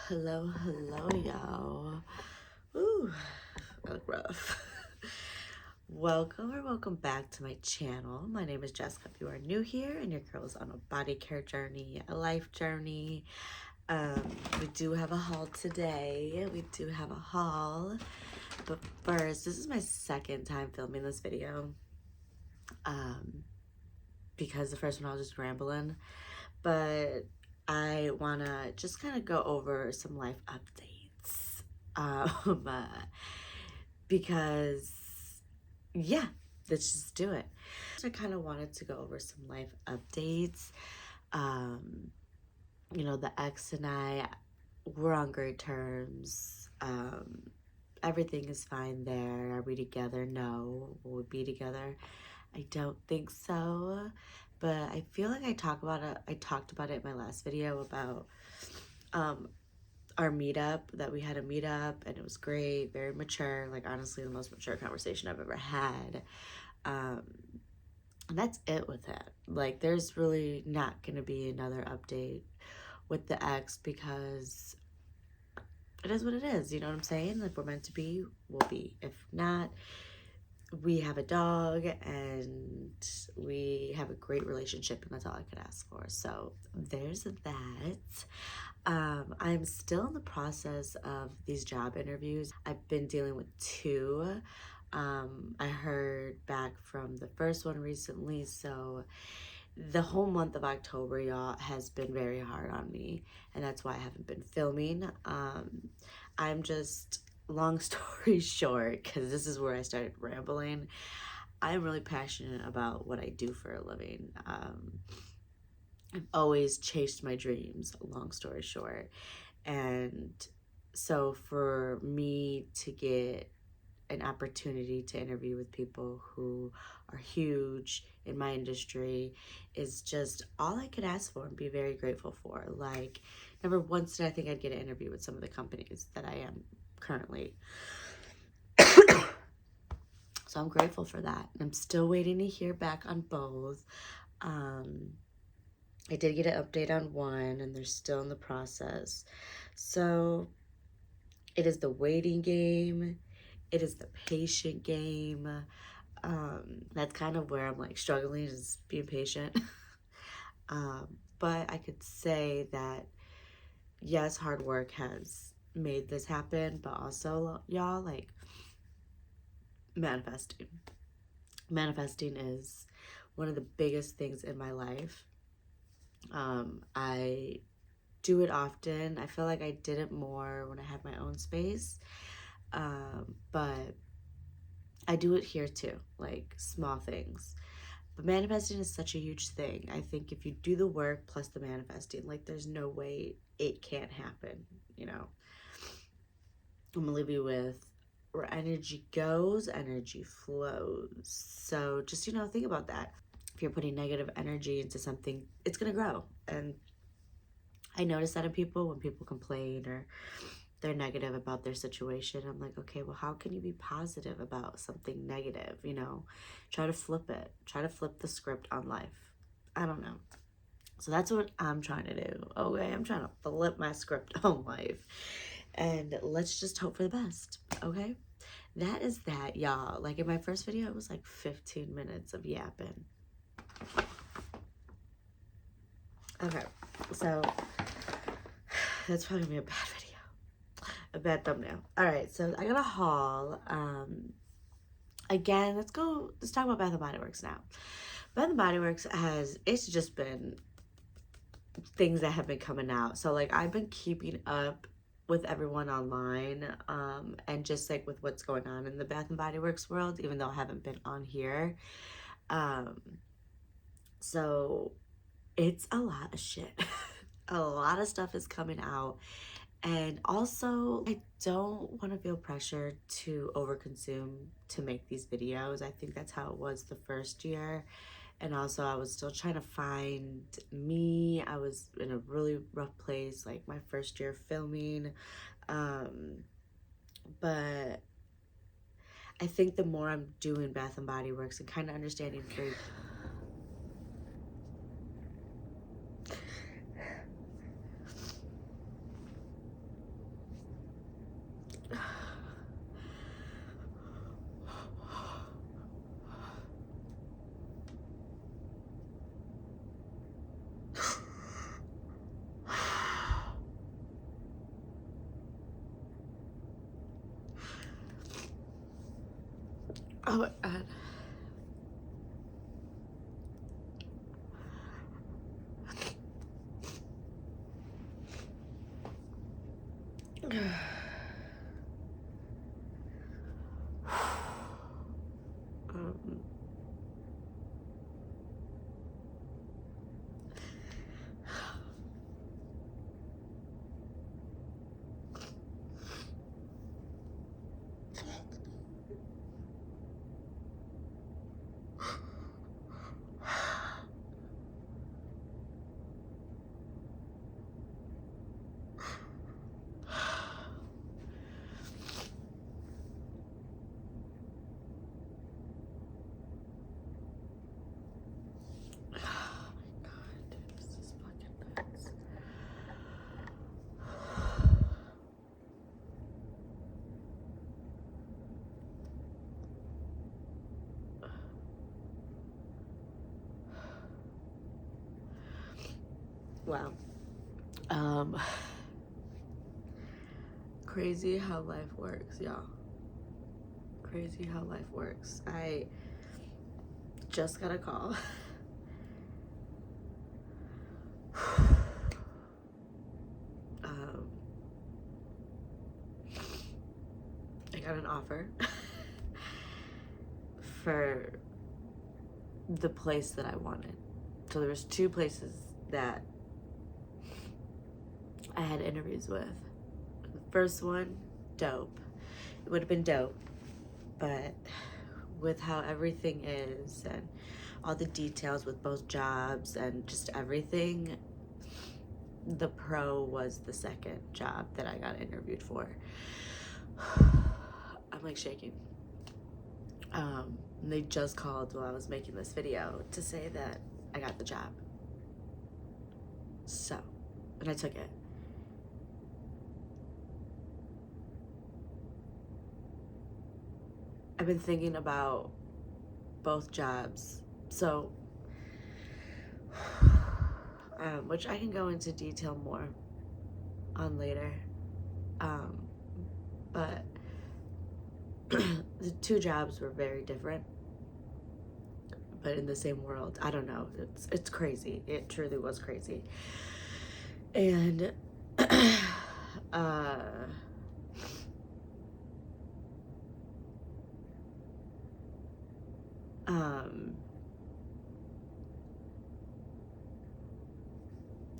Hello, y'all. Ooh, that look rough. Welcome back to my channel. My name is Jessica. If you are new here and your girl is on a body care journey, a life journey, we do have a haul today. But first, this is my second time filming this video. Because the first one I was just rambling, but I wanna just kind of go over some life updates. Because yeah, let's just do it. I kind of wanted to go over some life updates. You know, the ex and I, we're on great terms. Everything is fine there. Are we together? No. Will we be together? I don't think so, but I feel like I talked about it in my last video about our meetup, that we had a meetup and it was great, very mature, like honestly the most mature conversation I've ever had. And that's it with it. Like there's really not gonna be another update with the ex because it is what it is, you know what I'm saying? If we're meant to be, we'll be. If not, we have a dog and we have a great relationship, and that's all I could ask for. So there's that. I'm still in the process of these job interviews. I've been dealing with two. I heard back from the first one recently, so the whole month of October, y'all, has been very hard on me, and that's why I haven't been filming. I'm just, long story short, because this is where I started rambling, I'm really passionate about what I do for a living. I've always chased my dreams, long story short. And so for me to get an opportunity to interview with people who are huge in my industry is just all I could ask for and be very grateful for. Like, never once did I think I'd get an interview with some of the companies that I am currently. So I'm grateful for that. I'm still waiting to hear back on both. I did get an update on one and they're still in the process. So it is the waiting game. It is the patient game. That's kind of where I'm like struggling, is being patient. But I could say that yes, hard work has made this happen, but also y'all, like, manifesting is one of the biggest things in my life. I do it often. I feel like I did it more when I had my own space, but I do it here too, like small things. But manifesting is such a huge thing. I think if you do the work plus the manifesting, like there's no way it can't happen, you know. I'm gonna leave you with, where energy goes, energy flows. So just, you know, think about that. If you're putting negative energy into something, it's gonna grow. And I notice that in people, when people complain or they're negative about their situation, I'm like, okay, well, how can you be positive about something negative? You know, try to flip it. Try to flip the script on life. I don't know. So that's what I'm trying to do. Okay, I'm trying to flip my script on life. And let's just hope for the best, okay? That is that, y'all. Like in my first video, it was like 15 minutes of yapping. Okay, so that's probably gonna be a bad video, a bad thumbnail. All right, so I got a haul. Again, let's talk about Bathandbodyworks now. Bathandbodyworks it's just been things that have been coming out. So like I've been keeping up with everyone online, and just like with what's going on in the Bath and Body Works world, even though I haven't been on here. So it's a lot of shit. A lot of stuff is coming out. And also, I don't want to feel pressured to overconsume to make these videos. I think that's how it was the first year. And also, I was still trying to find me. I was in a really rough place, like my first year filming. But I think the more I'm doing Bath and Body Works and kind of understanding for Oh my God. um, wow. Crazy how life works, y'all. Crazy how life works. I just got a call. I got an offer for the place that I wanted. So there was 2 places that I had interviews with. The first one, dope. It would have been dope, but with how everything is and all the details with both jobs and just everything, the pro was the second job that I got interviewed for. I'm like shaking. They just called while I was making this video to say that I got the job. So, and I took it. I've been thinking about both jobs. So, which I can go into detail more on later. But the 2 jobs were very different, but in the same world. I don't know. It's crazy. It truly was crazy. And oh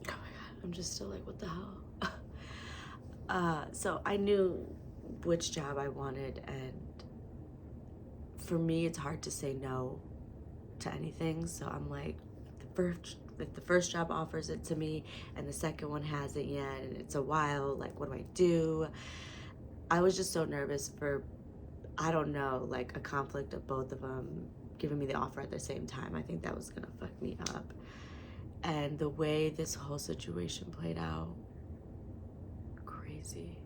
my God, I'm just still like, what the hell? So I knew which job I wanted, and for me, it's hard to say no to anything. So I'm like, the first job offers it to me, and the second one hasn't yet, and it's a while. Like, what do I do? I was just so nervous for, I don't know, like a conflict of both of them giving me the offer at the same time. I think that was gonna fuck me up. And the way this whole situation played out, crazy.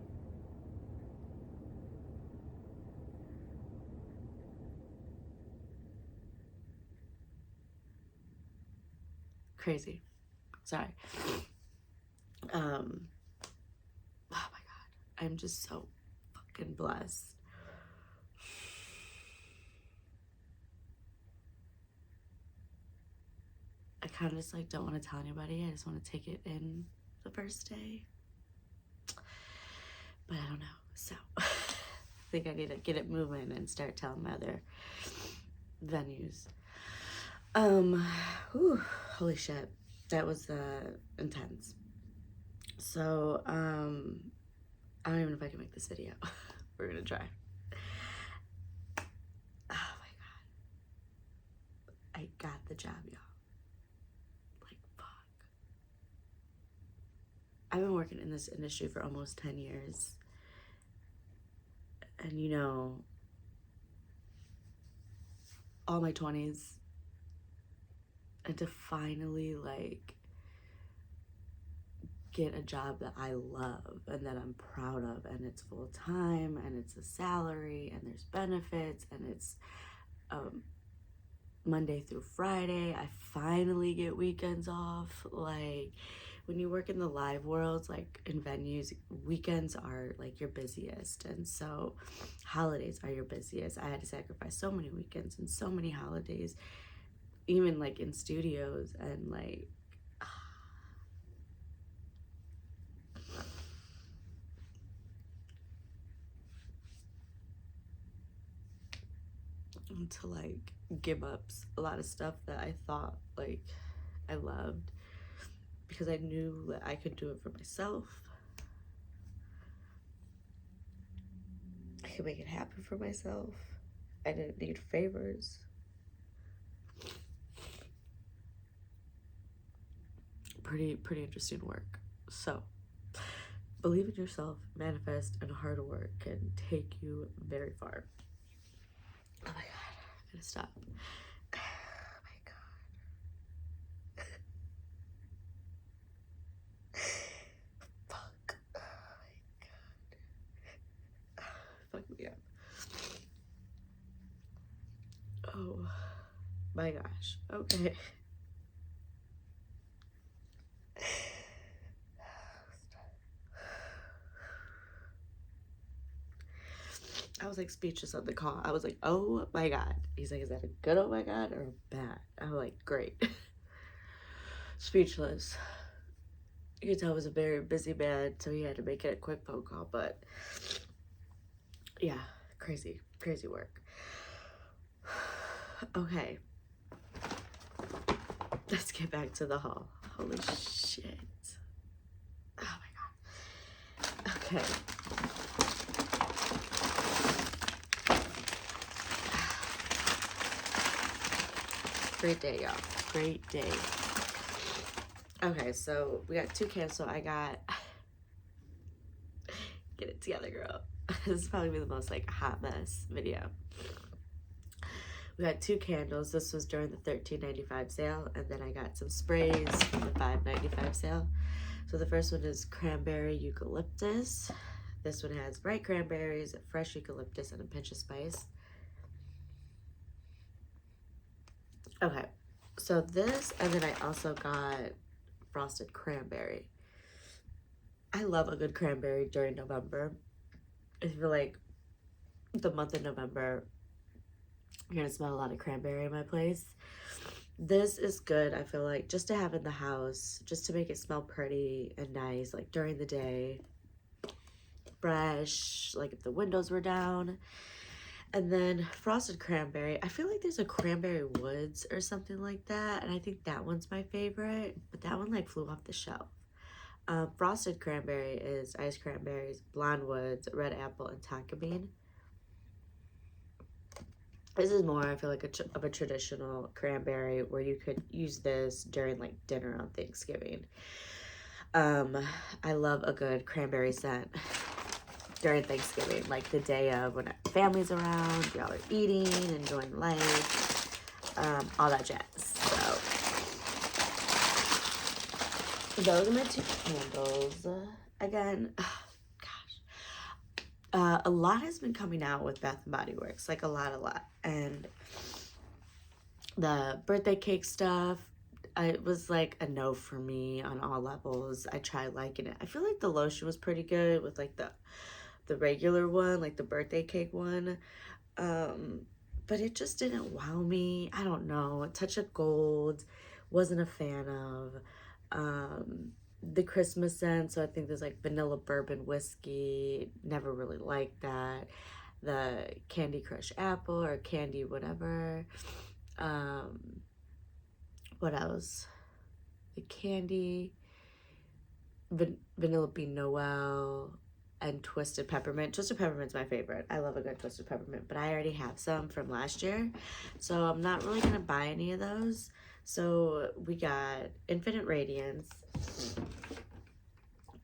Crazy. Sorry. Oh my God. I'm just so fucking blessed. I kind of just like don't want to tell anybody. I just want to take it in the first day. But I don't know. So I think I need to get it moving and start telling my other venues. Whew, holy shit. That was intense. So, I don't even know if I can make this video. We're gonna try. Oh my God. I got the job, y'all. Like, fuck. I've been working in this industry for almost 10 years. And you know, all my 20s, and to finally like get a job that I love and that I'm proud of, and it's full time, and it's a salary, and there's benefits, and it's Monday through Friday. I finally get weekends off. Like, when you work in the live world, like in venues, weekends are like your busiest, and so holidays are your busiest. I had to sacrifice so many weekends and so many holidays, even like in studios, and like to like give up a lot of stuff that I thought like I loved, because I knew that I could do it for myself. I could make it happen for myself. I didn't need favors. Pretty interesting work. So believe in yourself, manifest, and hard work can take you very far. Oh my god, I'm gonna stop. Oh my god. Fuck. Oh my god. Fuck me up. Oh my gosh. Okay. I was like speechless on the call. I was like, oh my god. He's like, is that a good oh my god or bad? I'm like, great. Speechless. You could tell it was a very busy man, so he had to make it a quick phone call, but yeah, crazy work. Okay. Let's get back to the haul. Holy shit. Oh my god. Okay. Great day, y'all. Great day. Okay, so we got 2 cans, so I got... Get it together, girl. This is probably the most, like, hot mess video. We got 2 candles. This was during the $13.95 sale, and then I got some sprays from the $5.95 sale. So the first one is cranberry eucalyptus. This one has bright cranberries, fresh eucalyptus, and a pinch of spice. Okay, so this, and then I also got frosted cranberry. I love a good cranberry during November. I feel like the month of November, you're gonna smell a lot of cranberry in my place. This is good, I feel like, just to have in the house, just to make it smell pretty and nice, like during the day, fresh, like if the windows were down. And then frosted cranberry, I feel like there's a cranberry woods or something like that, and I think that one's my favorite, but that one like flew off the shelf. Frosted cranberry is iced cranberries, blonde woods, red apple, and tonka bean. This is more, I feel like, of a traditional cranberry where you could use this during like dinner on Thanksgiving. I love a good cranberry scent during Thanksgiving, like the day of when family's around, y'all are eating, enjoying life, all that jazz. So those are my 2 candles. Again, oh, gosh, a lot has been coming out with Bathandbodyworks, like a lot, and the birthday cake stuff, it was like a no for me on all levels. I tried liking it. I feel like the lotion was pretty good with like the regular one, like the birthday cake one, but it just didn't wow me. I don't know. A touch of gold, wasn't a fan of. The Christmas scent, so I think there's like vanilla bourbon whiskey, never really liked that. The Candy Crush apple or candy whatever. What else? The candy, vanilla bean Noel, and twisted peppermint. Twisted peppermint's my favorite. I love a good twisted peppermint, but I already have some from last year, so I'm not really gonna buy any of those. So we got Infinite Radiance,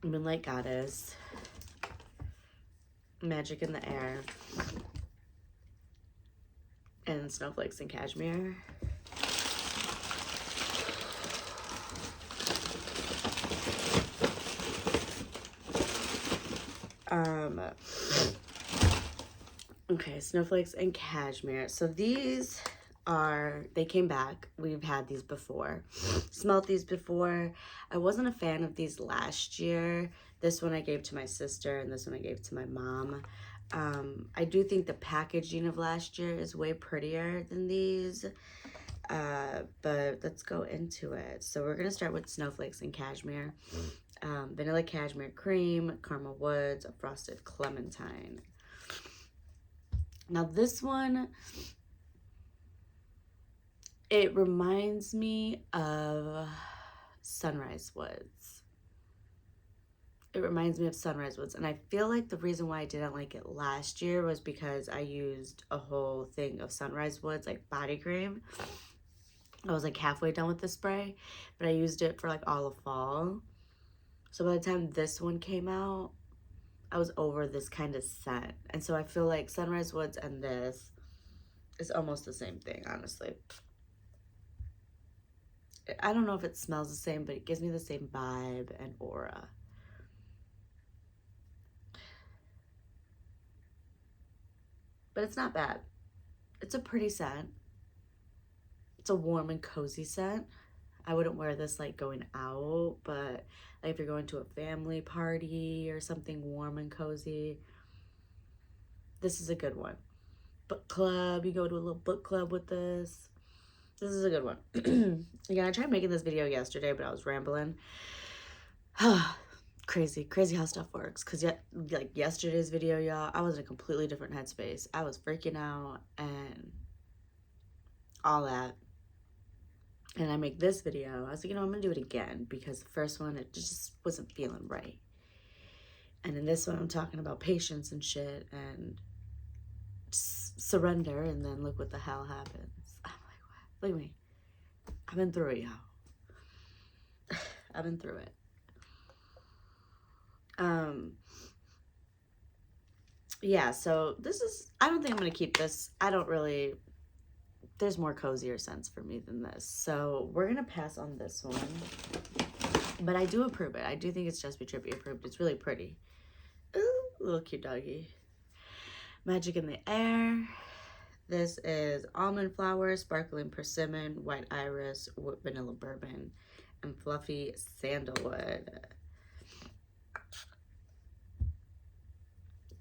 Moonlight Goddess, Magic in the Air, and Snowflakes and Cashmere. Okay, Snowflakes and Cashmere. So these are, they came back. We've had these before. Smelled these before. I wasn't a fan of these last year. This one I gave to my sister, and this one I gave to my mom. I do think the packaging of last year is way prettier than these. But let's go into it. So we're gonna start with snowflakes and cashmere. Vanilla cashmere cream, caramel woods, a frosted clementine. Now this one, it reminds me of Sunrise Woods. It reminds me of Sunrise Woods, and I feel like the reason why I didn't like it last year was because I used a whole thing of Sunrise Woods, like body cream. I was like halfway done with the spray, but I used it for like all of fall. So by the time this one came out, I was over this kind of scent. And so I feel like Sunrise Woods and this is almost the same thing, honestly. I don't know if it smells the same, but it gives me the same vibe and aura. But it's not bad. It's a pretty scent. It's a warm and cozy scent. I wouldn't wear this like going out, but like if you're going to a family party or something warm and cozy, this is a good one. Book club, you go to a little book club with this. This is a good one. Again, I tried making this video yesterday, but I was rambling. Crazy how stuff works. Because like yesterday's video, y'all, I was in a completely different headspace. I was freaking out and all that. And I make this video. I was like, you know, I'm going to do it again because the first one, it just wasn't feeling right. And in this one, I'm talking about patience and shit and surrender. And then look what the hell happens. I'm like, what? Look at me. I've been through it, y'all. I've been through it. Yeah, so this is, I don't think I'm going to keep this. I don't really, there's more cozier scents for me than this. So we're going to pass on this one. But I do approve it. I do think it's Jessbtrippy approved. It's really pretty. Ooh, little cute doggy. Magic in the Air. This is almond flower, sparkling persimmon, white iris, vanilla bourbon, and fluffy sandalwood.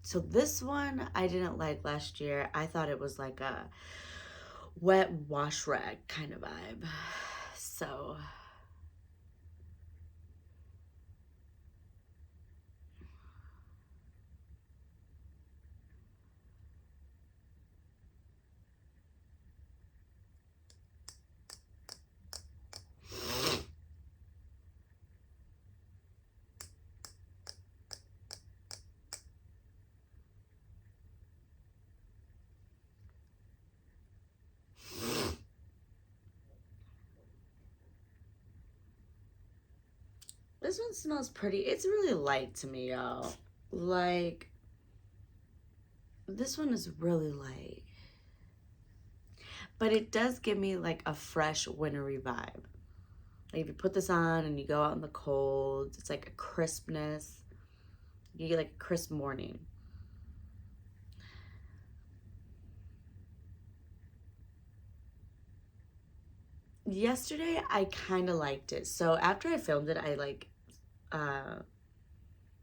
So this one I didn't like last year. I thought it was like a wet wash rag kind of vibe. So this one smells pretty. It's really light to me, y'all. Like, this one is really light. But it does give me like a fresh wintry vibe. Like if you put this on and you go out in the cold, it's like a crispness. You get like a crisp morning. Yesterday, I kind of liked it. So after I filmed it, I like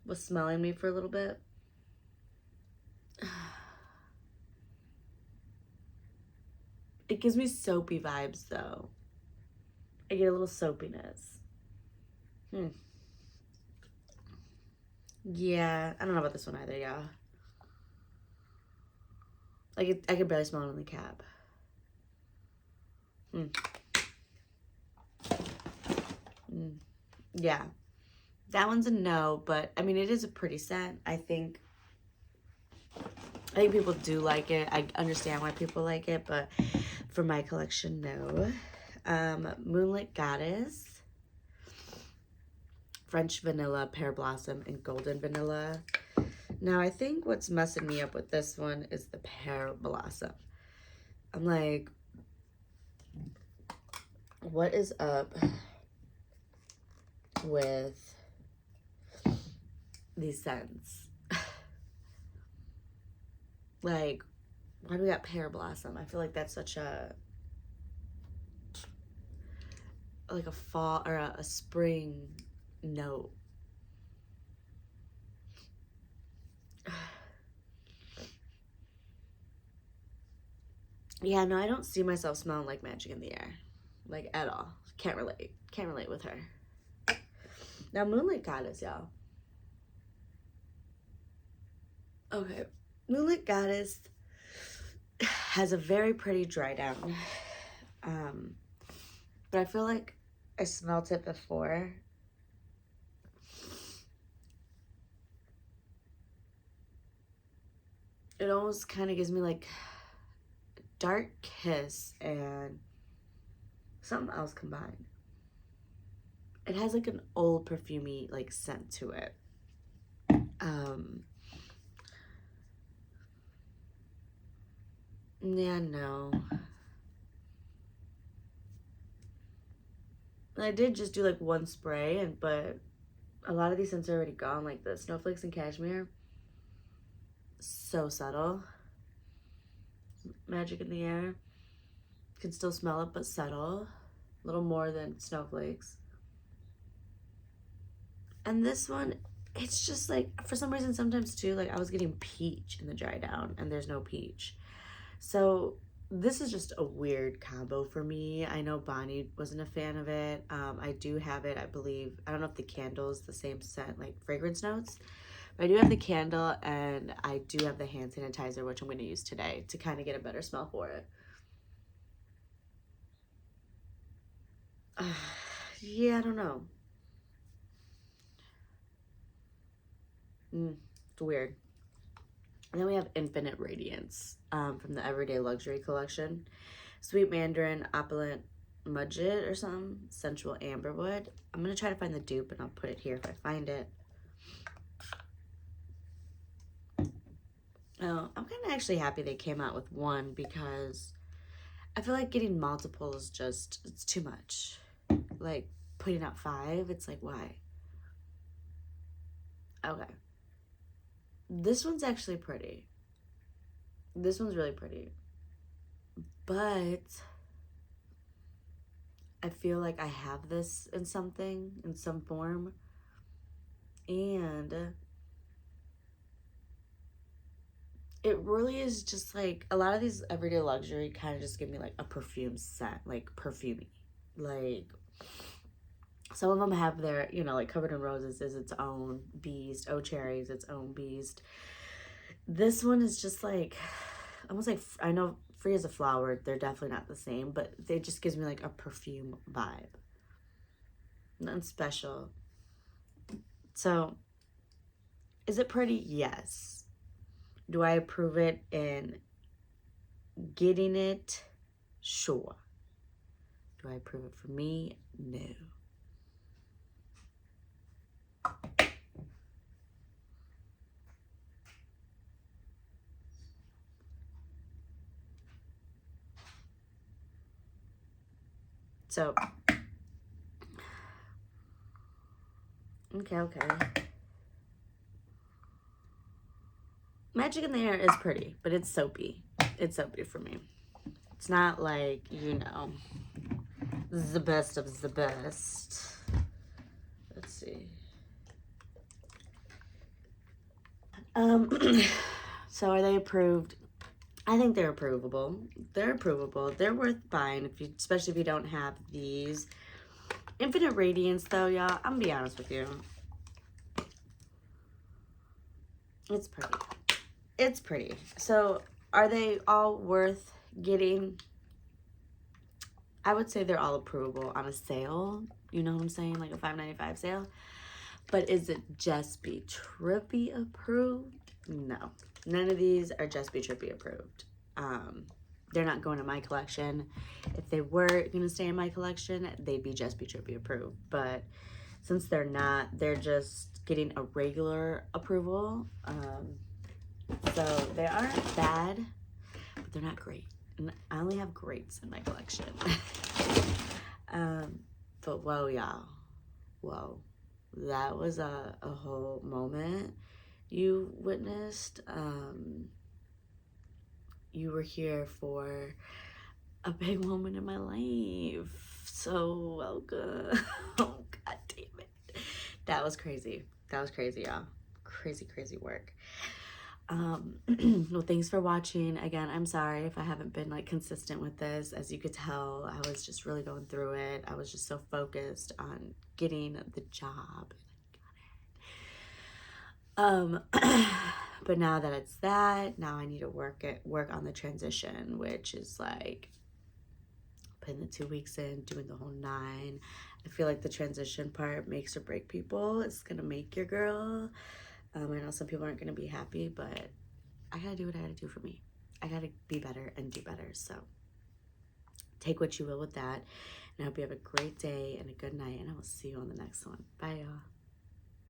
was smelling me for a little bit. It gives me soapy vibes though. I get a little soapiness. Yeah, I don't know about this one either, y'all. I could barely smell it in the cab. Yeah, that one's a no, but I mean, it is a pretty scent. I think people do like it. I understand why people like it, but for my collection, no. Moonlit Goddess, French Vanilla, Pear Blossom, and Golden Vanilla. Now, I think what's messing me up with this one is the Pear Blossom. I'm like, what is up with these scents? Like, why do we got Pear Blossom? I feel like that's such a like a fall or a spring note. Yeah, no, I don't see myself smelling like Magic in the Air. Like, at all. Can't relate. Can't relate with her. Now, Moonlit Goddess, y'all. Okay. Moonlit Goddess has a very pretty dry down. But I feel like I smelt it before. It almost kind of gives me like dark kiss and something else combined. It has like an old perfumey like scent to it. Yeah, no. I did just do like one spray, but a lot of these scents are already gone, like the Snowflakes and Cashmere. So subtle. Magic in the Air. Can still smell it, but subtle. A little more than Snowflakes. And this one, it's just like, for some reason, sometimes too, like I was getting peach in the dry down, and there's no peach. So this is just a weird combo for me. I know Bonnie wasn't a fan of it. I do have it, I believe. I don't know if the candle is the same scent, like fragrance notes. But I do have the candle, and I do have the hand sanitizer, which I'm going to use today to kind of get a better smell for it. Yeah, I don't know. It's weird. And then we have Infinite Radiance from the Everyday Luxury Collection. Sweet Mandarin, Opulent Mudget or something. Sensual Amberwood. I'm going to try to find the dupe, and I'll put it here if I find it. Oh, I'm kind of actually happy they came out with one, because I feel like getting multiple is just, it's too much. Like, putting out 5, it's like, why? Okay. This one's actually pretty. This one's really pretty. But I feel like I have this in something, in some form. And it really is just like, a lot of these Everyday Luxury kind of just give me like a perfume scent, like perfumey. Like, some of them have their, you know, like Covered in Roses is its own beast. Oh Cherries, its own beast. This one is just like, almost like, I know Free as a Flower, they're definitely not the same, but it just gives me like a perfume vibe. Nothing special. So, is it pretty? Yes. Do I approve it in getting it? Sure. Do I approve it for me? No. So, okay. Magic in the Air is pretty, but it's soapy. It's soapy for me. It's not like, you know, the best of the best. Let's see. So are they approved? I think they're approvable. They're approvable. They're worth buying, if you, especially if you don't have these. Infinite Radiance, though, y'all, I'm gonna be honest with you. It's pretty. It's pretty. So are they all worth getting? I would say they're all approvable on a sale. You know what I'm saying? Like a $5.95 sale. But is it Jessbtrippy approved? No. None of these are Jessbtrippy approved. They're not going to my collection. If they were going to stay in my collection, they'd be Jessbtrippy approved. But since they're not, they're just getting a regular approval. So they aren't bad, but they're not great. And I only have greats in my collection. But whoa, y'all. Whoa. That was a whole moment you witnessed. You were here for a big moment in my life. So welcome. Oh, God damn it. That was crazy. That was crazy, y'all. Crazy, crazy work. Well, thanks for watching. Again, I'm sorry if I haven't been like consistent with this. As you could tell, I was just really going through it. I was just so focused on getting the job. But now that it's that, now I need to work on the transition, which is like putting the 2 weeks in, doing the whole 9. I feel like the transition part makes or break people. It's gonna make your girl. I know some people aren't gonna be happy, but I gotta do what I gotta do for me. I gotta be better and do better. So take what you will with that. And I hope you have a great day and a good night. And I will see you on the next one. Bye, y'all.